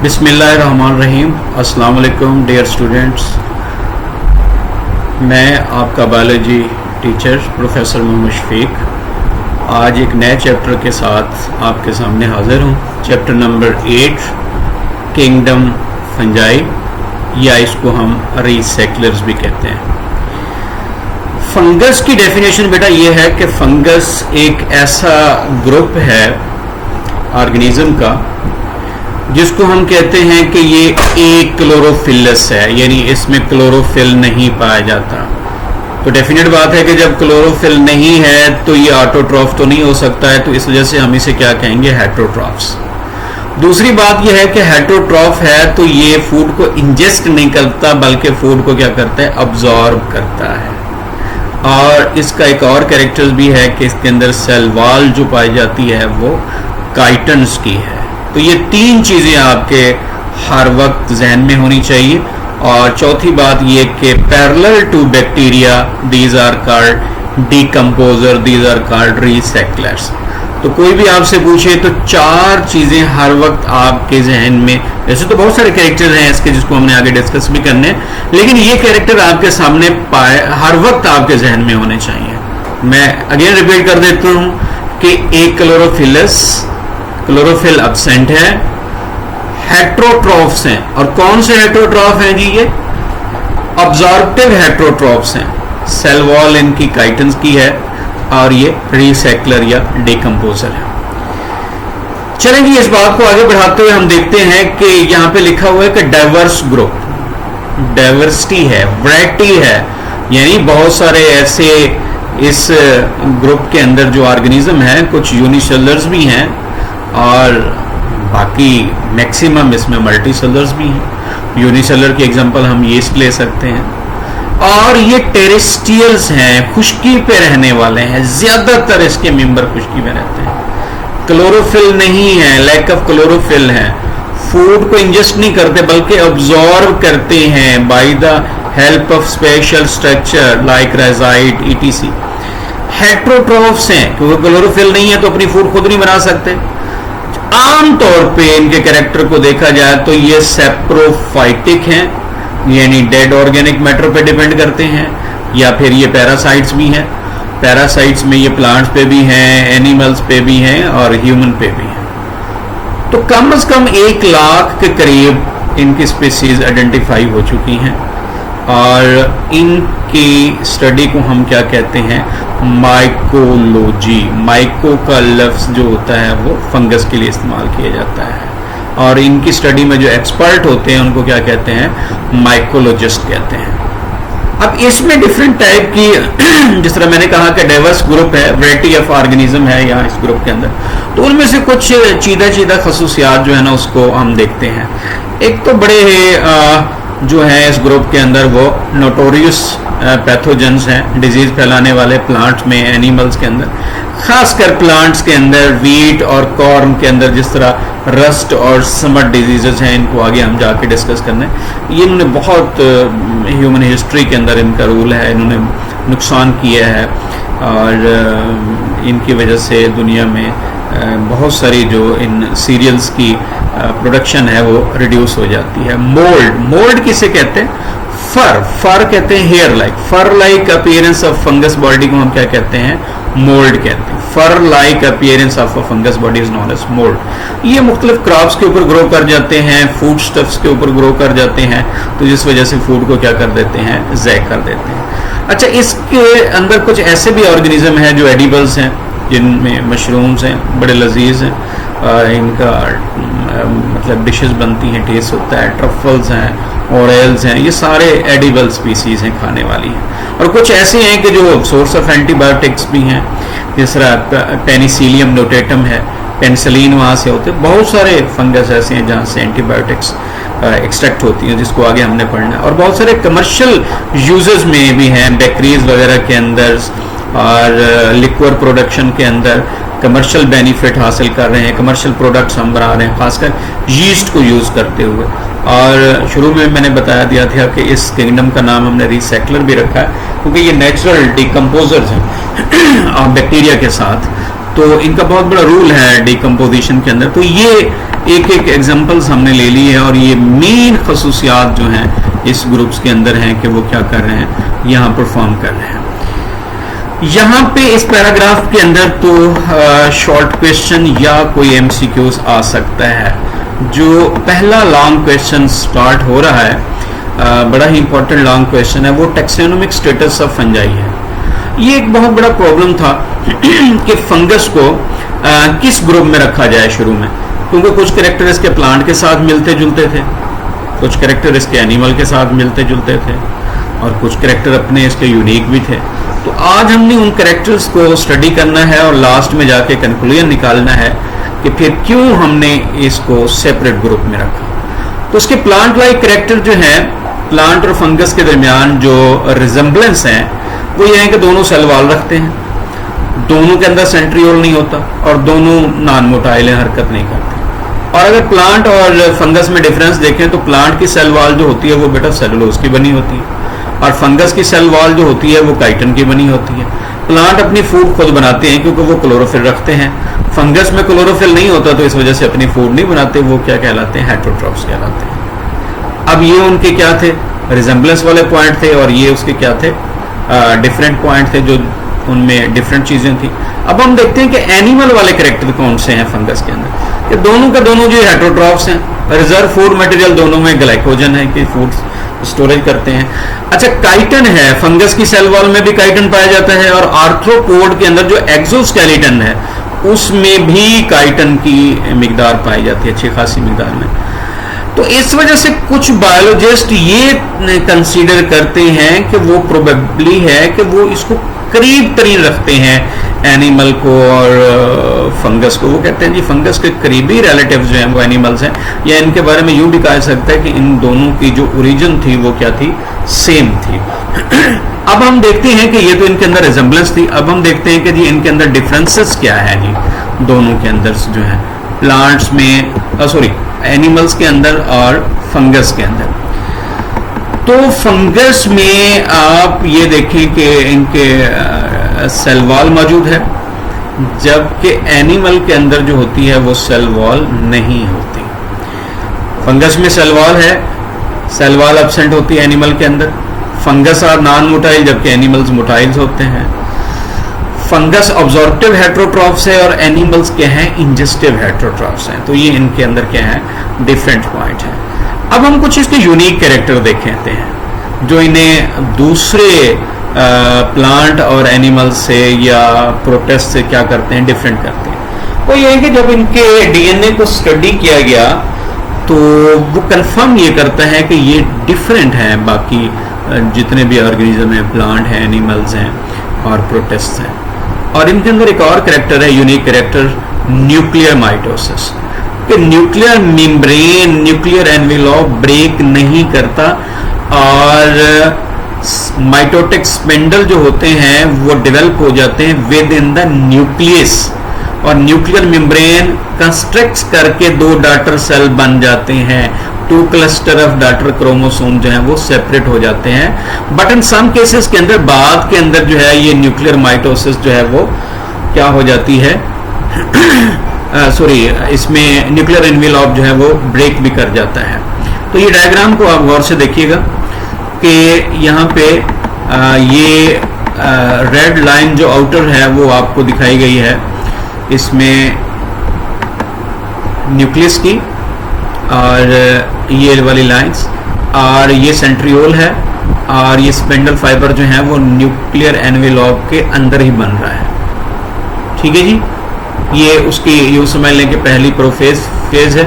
बिस्मिल्लाहिर्रहमानिर्रहीम। अस्सलाम वालेकुम डियर स्टूडेंट्स। मैं आपका biology teacher professor Mohammad Shafiq आज एक नए चैप्टर के साथ आपके सामने हाजिर हूँ। चैप्टर नंबर 8 किंगडम फंजाई, या इसको हम रीसाइक्लर्स भी कहते हैं। फंगस की डेफिनेशन बेटा ये है कि फंगस एक ऐसा ग्रुप है ऑर्गेनिज्म का जिसको हम कहते हैं कि ये एक क्लोरोफिलस है, यानी इसमें क्लोरोफिल नहीं पाया जाता। तो डेफिनेट बात है कि जब क्लोरोफिल नहीं है तो ये ऑटोट्रॉफ तो नहीं हो सकता है, तो इस वजह से हम इसे क्या कहेंगे, हेटेरोट्रॉफ्स। दूसरी बात यह है कि हेटेरोट्रॉफ है तो ये फूड को इंजेस्ट नहीं करता बल्कि फूड को क्या करता है, अब्जॉर्ब करता है। और इसका एक और कैरेक्टर्स भी है कि इसके अंदर सेल वॉल जो पाई जाती है वो काइटन्स की है। तो ये तीन चीज़ें आपके हर वक्त जहन में होनी चाहिए। और चौथी बात ये कि parallel to bacteria these are called decomposer, these are called recyclers. तो कोई भी आपसे पूछे तो चार चीज़ें हर वक्त आपके जहन में, वैसे तो बहुत सारे कैरेक्टर्स हैं इसके जिसको हमने आगे डिस्कस भी करने हैं, लेकिन ये कैरेक्टर आपके सामने पाए हर वक्त आपके जहन में होने चाहिए। मैं अगेन रिपीट कर देता हूँ कि एक क्लोरोफिलस, क्लोरोफिल एब्सेंट है, हेटेरोट्रॉफ्स हैं। और कौन से हेटेरोट्रॉफ हैं जी, ये अब्जॉर्प्टिव हेटेरोट्रॉफ्स हैं। सेल वॉल इनकी काइटन्स की है और ये रीसाइक्लर या डिकम्पोजर है। चलेंगे इस बात को आगे बढ़ाते हुए हम देखते हैं कि यहाँ पे लिखा हुआ है कि डाइवर्स ग्रुप, डाइवर्सिटी है, वैरायटी है, यानी बहुत सारे ऐसे इस ग्रुप के अंदर जो ऑर्गेनिज्म है, कुछ यूनिसेलर्स भी हैं और बाकी मैक्सिमम इसमें मल्टीसेलर्स भी हैं। यूनिसेलर की एग्जांपल हम यीस्ट ले सकते हैं। और ये टेरेस्ट्रियल्स हैं, खुश्की पे रहने वाले हैं, ज्यादातर इसके मेंबर खुश्की में रहते हैं। क्लोरोफिल नहीं है, लैक ऑफ क्लोरोफिल है, फूड को इंजेस्ट नहीं करते बल्कि अब्जॉर्ब करते हैं by the help of special structure like rhizoid etc. Heterotrophs हैं क्योंकि क्लोरोफिल नहीं है तो अपनी फूड खुद नहीं बना सकते। आमतौर पे इनके कैरेक्टर को देखा जाए तो ये सेप्रोफाइटिक हैं, यानी डेड ऑर्गेनिक मैटर पे डिपेंड करते हैं, या फिर ये पैरासाइट्स भी हैं। पैरासाइट्स में ये प्लांट्स पे भी हैं, एनिमल्स पे भी हैं और ह्यूमन पे भी हैं। तो कम से कम 1 लाख के करीब इनकी स्पीसीज आइडेंटिफाई हो चुकी हैं और इनकी स्टडी को हम क्या कहते हैं, माइकोलॉजी। माइको का लफ्ज जो होता है वो फंगस के लिए इस्तेमाल किया जाता है और इनकी स्टडी में जो एक्सपर्ट होते हैं उनको क्या कहते हैं, माइकोलॉजिस्ट कहते हैं। अब इसमें डिफरेंट टाइप की जिस तरह मैंने कहा कि डाइवर्स ग्रुप है, वैरायटी ऑफ ऑर्गेनिज्म है यहाँ इस ग्रुप के अंदर, तो उनमें से कुछ चीदा खसूसियात जो है ना उसको हम देखते हैं। एक तो बड़े जो है इस ग्रुप के अंदर वो नोटोरियस पैथोजेंस हैं, डिजीज फैलाने वाले प्लांट्स में, एनिमल्स के अंदर, खासकर प्लांट्स के अंदर, वीट और कॉर्न के अंदर जिस तरह रस्ट और समट डिजीजेस हैं, इनको आगे हम जाके डिस्कस करने। ये इन्होंने बहुत ह्यूमन हिस्ट्री के अंदर इनका रूल है, इन्होंने नुकसान किया है और इनकी वजह से दुनिया में बहुत सारी जो इन सीरियल्स की प्रोडक्शन है वो रिड्यूस हो जाती है। मोल्ड किसे कहते हैं, फर कहते हैं, hair like, fur like appearance of fungus body को हम क्या कहते हैं, मोल्ड कहते हैं। Fur like appearance of a fungus body is known as mould. ये मुख्तलिफ क्रॉप्स के ऊपर ग्रो कर जाते हैं, फूड स्टफ्स के ऊपर ग्रो कर जाते हैं, तो जिस वजह से फूड को क्या कर देते हैं, ज़ाय कर देते हैं। अच्छा, इसके अंदर कुछ ऐसे भी ऑर्गेनिज्म हैं जो एडिबल्स हैं, जिनमें मशरूम्स हैं, बड़े लजीज हैं, इनका मतलब डिशेस बनती हैं, टेस्ट होता है, ट्रफल्स हैं, ऑरेल्स हैं, ये सारे एडिबल स्पीसीज हैं, खाने वाली हैं। और कुछ ऐसे हैं कि जो सोर्स ऑफ एंटीबायोटिक्स भी हैं, जिस तरह पेनिसिलियम नोटेटम है, पेनिसिलिन वहाँ से होते हैं। बहुत सारे फंगस ऐसे हैं जहाँ से एंटीबायोटिक्स एक्सट्रैक्ट होती हैं, जिसको आगे हमने पढ़ना है। और बहुत सारे कमर्शियल यूजेस में भी हैं, बेकरीज वगैरह के अंदर और लिक्वर प्रोडक्शन के अंदर कमर्शियल बेनिफिट हासिल कर रहे हैं, कमर्शियल प्रोडक्ट्स हम बना रहे हैं, खासकर यीस्ट को यूज़ करते हुए। और शुरू में मैंने बताया दिया था कि इस किंगडम का नाम हमने रीसाइक्लर भी रखा है क्योंकि ये नेचुरल डिकम्पोजर्स हैं बैक्टीरिया के साथ। तो इनका बहुत बड़ा रूल है डिकम्पोजिशन के अंदर। तो ये एक एक एग्जांपल्स हमने ले ली है और ये मेन खसूसियात जो हैं इस ग्रुप्स के अंदर हैं कि वो क्या कर रहे हैं, यहाँ परफॉर्म कर रहे हैं। यहाँ पे इस पैराग्राफ के अंदर तो शॉर्ट क्वेश्चन या कोई एमसीक्यूज आ सकता है। जो पहला लॉन्ग क्वेश्चन स्टार्ट हो रहा है, बड़ा ही इंपॉर्टेंट लॉन्ग क्वेश्चन है, वो टैक्सोनॉमिक स्टेटस ऑफ फंजाई है। ये एक बहुत बड़ा प्रॉब्लम था कि फंगस को किस ग्रुप में रखा जाए शुरू में, क्योंकि कुछ कैरेक्टर इसके प्लांट के साथ मिलते जुलते थे, कुछ कैरेक्टर इसके एनिमल के साथ मिलते जुलते थे और कुछ कैरेक्टर अपने इसके यूनिक भी थे। तो आज हमने उन कैरेक्टर्स को स्टडी करना है और लास्ट में जाके कंक्लूजन निकालना है कि फिर क्यों हमने इसको सेपरेट ग्रुप में रखा। तो उसके प्लांट लाइक कैरेक्टर जो है, प्लांट और फंगस के दरमियान जो रिजेम्बलेंस है वो ये है कि दोनों सेल वॉल रखते हैं, दोनों के अंदर सेंट्रियोल नहीं होता और दोनों नॉन मोटाइल हरकत नहीं करते। और अगर प्लांट और फंगस में डिफरेंस देखें तो प्लांट की सेल वॉल जो होती है वो बेटा सेलुलोज की बनी होती है और फंगस की सेल वॉल जो होती है वो काइटन की बनी होती है। प्लांट अपनी फूड खुद बनाते हैं क्योंकि वो क्लोरोफिल रखते हैं, फंगस में क्लोरोफिल नहीं होता तो इस वजह से अपनी फूड नहीं बनाते, वो क्या कहलाते हैं, हेटेरोट्रॉफ्स कहलाते हैं। अब ये उनके क्या थे, रिजेम्बलेंस वाले पॉइंट थे और ये उसके क्या थे, डिफरेंट पॉइंट थे, जो उनमें डिफरेंट चीजें थी। अब हम देखते हैं कि एनिमल वाले कैरेक्टर कौन से हैं फंगस के अंदर। ये दोनों का दोनों जो हेटेरोट्रॉफ्स हैं, रिजर्व फूड मटेरियल दोनों में ग्लाइकोजन है कि फूड स्टोरेज करते हैं। अच्छा, काइटन है, फंगस की सेल वॉल में भी काइटन पाया जाता है और आर्थ्रोपोड के अंदर जो एक्सोस्केलेटन है उसमें भी काइटन की मिकदार पाई जाती है, अच्छी खासी मिकदार में। तो इस वजह से कुछ बायोलॉजिस्ट ये कंसीडर करते हैं कि वो प्रोबेबली है कि वो इसको करीब तरीन रखते हैं एनिमल को और फंगस को। वो कहते हैं जी फंगस के करीबी रिलेटिव्स जो हैं वो एनिमल्स हैं, या इनके बारे में यूं भी कहा सकता है कि इन दोनों की जो ओरिजिन थी वो क्या थी, सेम थी। अब हम देखते हैं कि ये तो इनके अंदर रिजेम्बलेंस थी, अब हम देखते हैं कि जी इनके अंदर डिफरेंसेस क्या है जी दोनों के अंदर जो है, प्लांट्स में एनिमल्स के अंदर और फंगस के अंदर। तो फंगस में आप ये देखें कि इनके सेल वॉल मौजूद है, जबकि एनिमल के अंदर जो होती है वो सेल वॉल नहीं होती। फंगस में सेल वॉल है, सेल वॉल एब्सेंट होती है एनिमल के अंदर। फंगस और नॉन मोटाइल, जबकि एनिमल्स मोटाइल्स होते हैं। फंगस ऑब्जॉर्प्टिव हेटेरोट्रॉफ्स है और एनिमल्स क्या हैं, इंजेस्टिव हेटेरोट्रॉफ्स हैं। तो ये इनके अंदर क्या है, डिफरेंट पॉइंट है। अब हम कुछ इसके यूनिक कैरेक्टर देखते हैं जो इन्हें दूसरे प्लांट और एनिमल से या प्रोटिस्ट से क्या करते हैं, डिफरेंट करते हैं। वो ये है कि जब इनके डीएनए को स्टडी किया गया तो वो कंफर्म ये करता है कि ये डिफरेंट है बाकी जितने भी ऑर्गेनिज्म हैं, प्लांट हैं, एनिमल्स हैं और प्रोटिस्ट हैं। और इनके अंदर एक और कैरेक्टर है, यूनिक कैरेक्टर, न्यूक्लियर माइटोसिस। कि nuclear membrane, nuclear envelope break नहीं करता और माइटोटिक स्पिंडल जो होते हैं वो डेवलप हो जाते हैं विद इन द न्यूक्लियस और न्यूक्लियर मेम्ब्रेन कंस्ट्रक्ट करके दो डॉटर सेल बन जाते हैं। Two cluster of daughter chromosome जो है वो सेपरेट हो जाते हैं। बट इन सम केसेस के अंदर बाद के अंदर जो है ये न्यूक्लियर माइटोसिस जो है वो क्या हो जाती है इसमें न्यूक्लियर एनवेलॉप जो है वो ब्रेक भी कर जाता है। तो ये डायग्राम को आप गौर से देखिएगा कि यहाँ पे ये रेड लाइन जो आउटर है वो आपको दिखाई गई है, इसमें न्यूक्लियस की और ये वाली लाइंस, और ये सेंट्रियोल है और ये स्पिंडल फाइबर जो है वो न्यूक्लियर एनवेलॉप के अंदर ही बन रहा है। ठीक है जी, ये उसकी यूं समझ लें कि पहली प्रोफेज फेज है।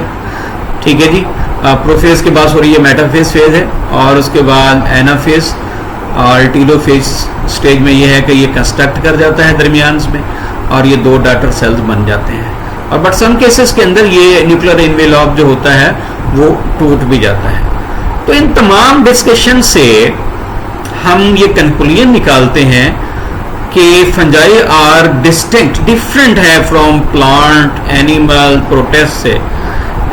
ठीक है जी, प्रोफेज के बाद सॉरी ये मेटाफेज फेज है और उसके बाद एनाफेज और टीलोफेज स्टेज में ये है कि ये कंस्ट्रक्ट कर जाता है दरमियान में और ये दो डॉटर सेल्स बन जाते हैं। और बट सम केसेस के अंदर ये न्यूक्लियर एनवेलॉप जो होता है वो टूट भी जाता है। तो इन तमाम डिस्कशन से हम ये कंक्लूजन निकालते हैं कि फंजाई आर डिस्टिंक्ट, डिफरेंट है फ्रॉम प्लांट, एनिमल, प्रोटिस्ट से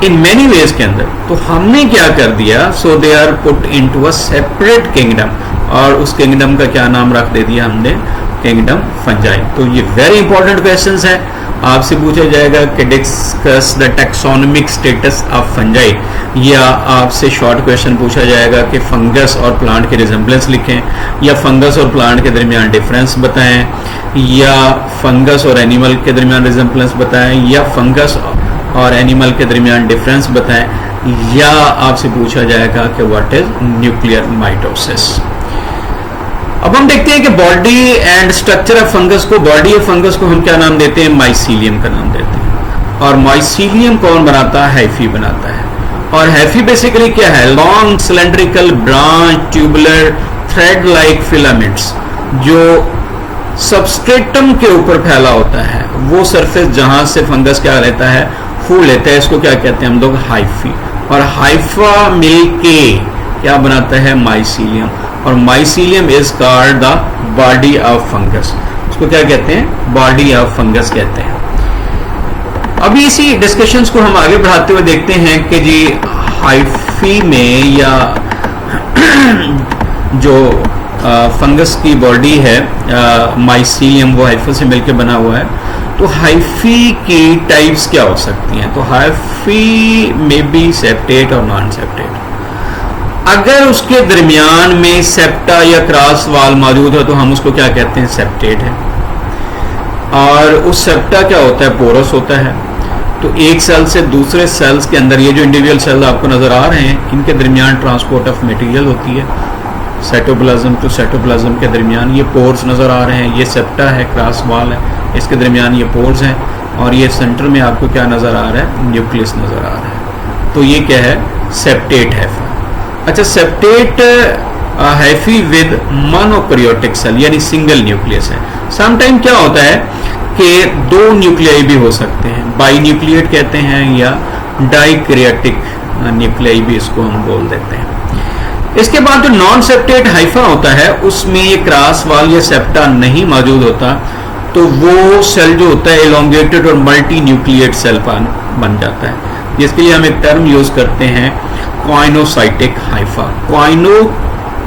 इन मेनी वेज के अंदर। तो हमने क्या कर दिया, so they are put into a separate kingdom, और उस किंगडम का क्या नाम रख दे दिया हमने, किंगडम फंजाई। तो ये वेरी इंपॉर्टेंट क्वेश्चंस है आपसे पूछा जाएगा कि discuss the taxonomic status of fungi, या आपसे शॉर्ट क्वेश्चन पूछा जाएगा कि फंगस और प्लांट के रिजेम्बलेंस लिखें, या फंगस और प्लांट के दरमियान डिफरेंस बताएं, या फंगस और एनिमल के दरमियान रिजेम्बलेंस बताएं, या फंगस और एनिमल के दरमियान डिफरेंस बताएं, या आपसे पूछा जाएगा कि व्हाट इज न्यूक्लियर माइटोसिस। अब हम देखते हैं कि body and structure of fungus को, बॉडी ऑफ फंगस को हम क्या नाम देते हैं? माइसीलियम का नाम देते हैं। और माइसीलियम कौन बनाता है? हाइफी बनाता है। और हाइफी बेसिकली क्या है? Long cylindrical branch tubular thread like filaments, जो सबस्ट्रेटम के ऊपर फैला होता है, वो सरफेस जहां से फंगस क्या लेता है? फूल लेता है। इसको क्या कहते हैं हम लोग? हाइफी। और हाइफा मिलके क्या बनाता है? माइसीलियम। और mycelium is called the body of fungus. उसको क्या कहते हैं? बॉडी ऑफ फंगस कहते हैं। अभी इसी डिस्कशंस को हम आगे बढ़ाते हुए देखते हैं कि जी हाइफी में या जो फंगस की बॉडी है माइसीलियम, वो हाइफा से मिलकर बना हुआ है। तो हाइफी की टाइप्स क्या हो सकती हैं? तो हाइफी में बी सेप्टेट और नॉन सेप्टेट। अगर उसके दरमियान में सेप्टा या क्रॉस वाल मौजूद है तो हम उसको क्या कहते हैं? सेप्टेट है। और उस सेप्टा क्या होता है? पोरस होता है। तो एक सेल से दूसरे सेल्स के अंदर, ये जो इंडिविजुअल सेल आपको नजर आ रहे हैं, इनके दरमियान ट्रांसपोर्ट ऑफ मटेरियल होती है। साइटोप्लाज्म टू साइटोप्लाज्म के दरमियान ये पोर्स नजर आ रहे हैं। ये सेप्टा है, क्रॉस वाल है, इसके दरमियान ये पोर्स हैं। और ये सेंटर में आपको क्या नजर आ रहा है? न्यूक्लियस नजर आ रहा है। तो ये क्या है? सेप्टेट है। अच्छा, septate hyphae with monokaryotic cell यानी सिंगल न्यूक्लियस है। समटाइम क्या होता है कि दो न्यूक्लियाई भी हो सकते हैं, बाई न्यूक्लिएट कहते हैं, या डाइकैरियोटिक न्यूक्लियाई भी इसको हम बोल देते हैं। इसके बाद जो नॉन सेप्टेट हाइफा होता है, उसमें ये क्रॉस वाल या सेप्टा नहीं मौजूद होता, तो वो सेल जो होता है एलोंगेटेड और मल्टी न्यूक्लिएट सेल बन जाता है, जिसके लिए हम एक टर्म यूज करते हैं क्वाइनोसाइटिक हाइफा। क्वाइनो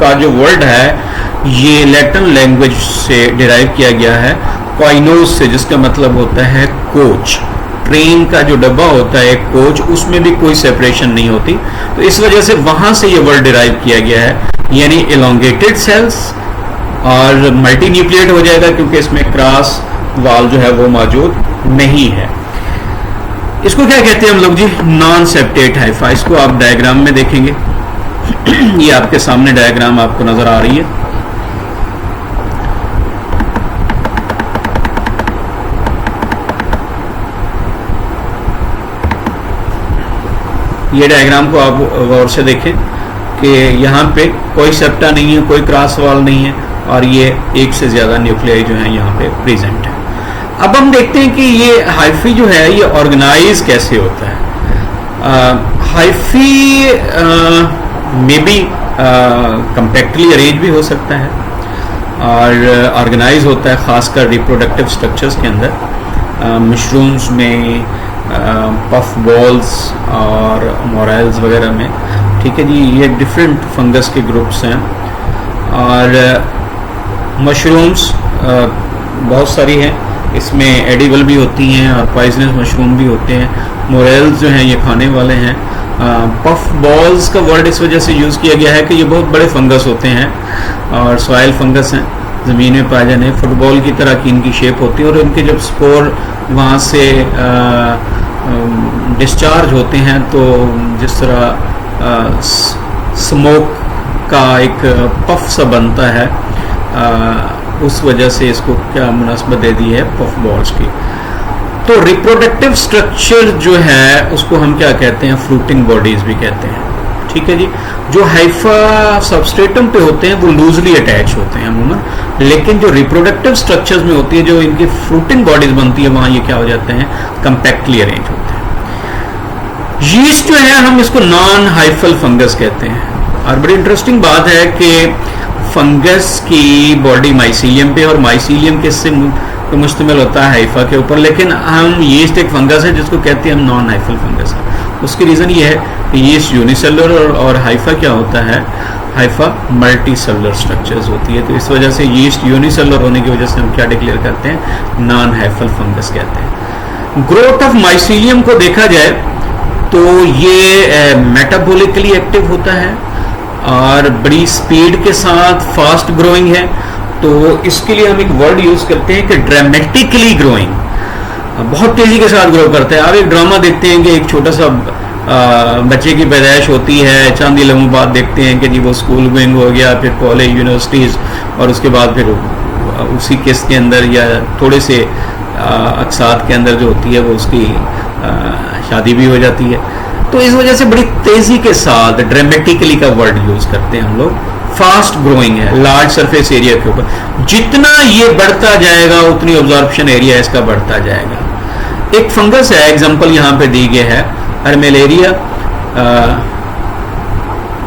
का जो वर्ड है ये लैटिन लैंग्वेज से डिराइव किया गया है, क्वाइनोस से, जिसका मतलब होता है कोच। ट्रेन का जो डब्बा होता है कोच, उसमें भी कोई सेपरेशन नहीं होती, तो इस वजह से वहां से ये वर्ड डिराइव किया गया है, यानी एलोंगेटेड सेल्स और मल्टी न्यूक्लिएट हो जाएगा क्योंकि इसमें क्रॉस वाल जो है वो मौजूद नहीं है। इसको क्या कहते हैं हम लोग जी? Non septate Haifa. इसको आप डायग्राम में देखेंगे, ये आपके सामने डायग्राम आपको नजर आ रही है। ये डायग्राम को आप गौर से देखें कि यहाँ पे कोई सेप्टा नहीं है, कोई क्रॉस वाल नहीं है, और ये एक से ज्यादा न्यूक्लियाई जो है यहाँ पे प्रेजेंट है। अब हम देखते हैं कि ये हाइफी जो है ये ऑर्गेनाइज कैसे होता है। हाइफी में भी कंपैक्टली अरेंज भी हो सकता है और ऑर्गेनाइज होता है, खासकर रिप्रोडक्टिव स्ट्रक्चर्स के अंदर, मशरूम्स में, पफ बॉल्स और मोराइल्स वगैरह में। ठीक है जी, ये डिफरेंट फंगस के ग्रुप्स हैं। और मशरूम्स बहुत सारी हैं, इसमें एडिबल भी होती हैं और पॉइजनस मशरूम भी होते हैं। मोरेल्स जो हैं ये खाने वाले हैं। पफ बॉल्स का वर्ड इस वजह से यूज़ किया गया है कि ये बहुत बड़े फंगस होते हैं और सॉइल फंगस हैं, ज़मीन में पाए जाने, फुटबॉल की तरह की इनकी शेप होती है, और इनके जब स्पोर वहाँ से डिस्चार्ज होते हैं तो जिस तरह स्मोक का एक पफ सा बनता है, उस वजह से इसको क्या मुनासबत दे दी है पफ बॉल्स की। तो रिप्रोडक्टिव स्ट्रक्चर जो है उसको हम क्या कहते हैं? फ्रूटिंग बॉडीज भी कहते हैं। ठीक है जी, जो हाइफा सबस्ट्रेटम पे होते हैं वो लूजली अटैच होते हैं अमूमन, लेकिन जो रिप्रोडक्टिव स्ट्रक्चर्स में होती है, जो इनकी फ्रूटिंग बॉडीज बनती है, वहां ये क्या हो जाते हैं? कंपैक्टली अरेंज होते हैं। यीस्ट जो है हम इसको नॉन हाइफल फंगस कहते हैं। और बड़ी इंटरेस्टिंग बात है कि फंगस की बॉडी माइसीलियम पे और माइसीलियम किससे मुश्तमिल होता है? हाइफा के ऊपर, लेकिन हम यीस्ट एक फंगस है जिसको कहते हैं हम नॉन हाइफल फंगस है। उसकी रीज़न ये है कि यीस्ट यूनिसेलुलर और हाइफा क्या होता है? हाइफा मल्टी सेलुलर स्ट्रक्चर्स होती है। तो इस वजह से यीस्ट यूनिसेलुलर होने की वजह से हम क्या डिक्लेयर करते हैं? नॉन हाइफल फंगस कहते हैं। ग्रोथ ऑफ माइसीलियम को देखा जाए तो ये मेटाबॉलिकली एक्टिव होता है और बड़ी स्पीड के साथ फास्ट ग्रोइंग है। तो इसके लिए हम एक वर्ड यूज करते हैं कि ड्रामेटिकली ग्रोइंग, बहुत तेजी के साथ ग्रो करता है। आप एक ड्रामा देखते हैं कि एक छोटा सा बच्चे की पैदाइश होती है, चंद ही लम्हों बाद देखते हैं कि जी वो स्कूल गोइंग हो गया, फिर कॉलेज, यूनिवर्सिटीज़, और उसके बाद फिर उसी केस के अंदर या थोड़े से अक्सात के अंदर जो होती है वो उसकी शादी भी हो जाती है। तो इस वजह से बड़ी तेज़ी के साथ ड्रामेटिकली का वर्ड यूज़ करते हैं हम लोग। फास्ट ग्रोइंग है लार्ज सरफेस एरिया के ऊपर, जितना ये बढ़ता जाएगा उतनी ऑब्जॉर्प्शन एरिया इसका बढ़ता जाएगा। एक फंगस है, एग्जांपल यहाँ पे दी गई है, अर्मेलेरिया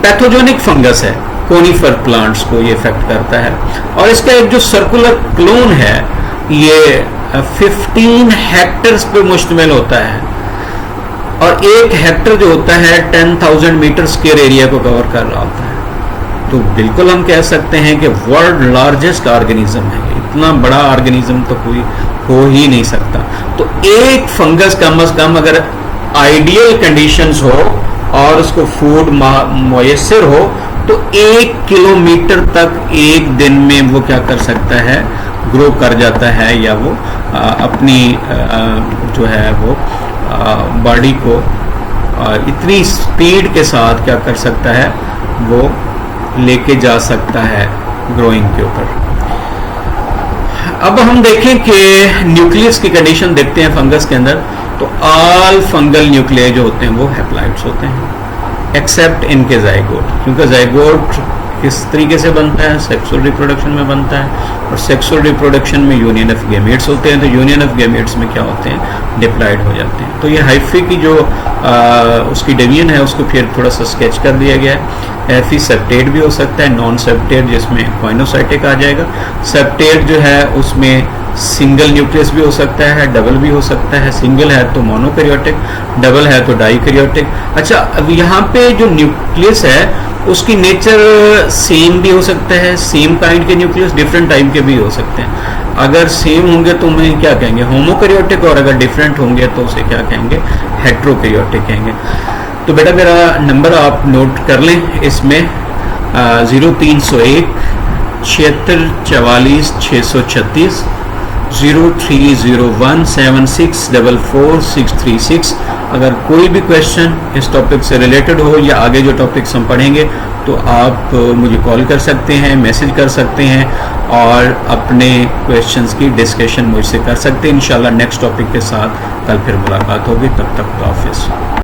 पैथोजेनिक फंगस है, कोनिफर प्लांट्स को ये इफेक्ट करता है। और इसका एक जो सर्कुलर क्लोन है ये 15 हेक्टर्स पे मुश्तमिल होता है, और 1 हेक्टर जो होता है 10,000 मीटर स्क्वायर एरिया को कवर कर रहा होता है। तो बिल्कुल हम कह सकते हैं कि वर्ल्ड लार्जेस्ट ऑर्गेनिज्म है। इतना बड़ा ऑर्गेनिज्म तो कोई हो ही नहीं सकता। तो एक फंगस कम से कम अगर आइडियल कंडीशंस हो और उसको फूड मयसर हो तो 1 किलोमीटर तक एक दिन में वो क्या कर सकता है, ग्रो कर जाता है, या वो अपनी जो है वो बॉडी को इतनी स्पीड के साथ क्या कर सकता है, वो लेके जा सकता है ग्रोइंग के ऊपर। अब हम देखें कि न्यूक्लियस की कंडीशन देखते हैं फंगस के अंदर। तो ऑल फंगल न्यूक्लियाई जो होते हैं वो हैप्लॉइड्स होते हैं एक्सेप्ट इनके जाइगोट, क्योंकि जाइगोट किस तरीके से बनता है, सेक्सुअल रिप्रोडक्शन में बनता है, और सेक्सुअल रिप्रोडक्शन में यूनियन ऑफ गैमेट्स होते हैं। तो यूनियन ऑफ गैमेट्स में क्या होते हैं, डिप्लॉइड हो जाते हैं। तो ये हाइफी की जो उसकी डिवीजन है उसको फिर थोड़ा सा स्केच कर दिया गया है। एफी सेप्टेट भी हो सकता है, नॉन सेप्टेट जिसमें कॉइनोसाइटिक आ जाएगा। सेप्टेट जो है उसमें सिंगल न्यूक्लियस भी हो सकता है, डबल भी हो सकता है। सिंगल है तो मोनोकैरियोटिक, डबल है तो डाइकैरियोटिक। अच्छा, अब यहाँ पे जो न्यूक्लियस है उसकी नेचर सेम भी हो सकता है, सेम काइंड के न्यूक्लियस डिफरेंट टाइप के भी हो सकते हैं। अगर सेम होंगे तो उन्हें क्या कहेंगे, होमोकैरियोटिक, और अगर डिफरेंट होंगे तो उसे क्या कहेंगे, हेट्रोकैरियोटिक कहेंगे। तो बेटा मेरा नंबर आप नोट कर लें, इसमें 0301 76 44 636, 0301 7644 636। अगर कोई भी क्वेश्चन इस टॉपिक से रिलेटेड हो या आगे जो टॉपिक्स हम पढ़ेंगे तो आप मुझे कॉल कर सकते हैं, मैसेज कर सकते हैं, और अपने क्वेश्चंस की डिस्कशन मुझसे कर सकते हैं। इंशाल्लाह नेक्स्ट टॉपिक के साथ कल फिर मुलाकात होगी। तब तक खुदा हाफिज़।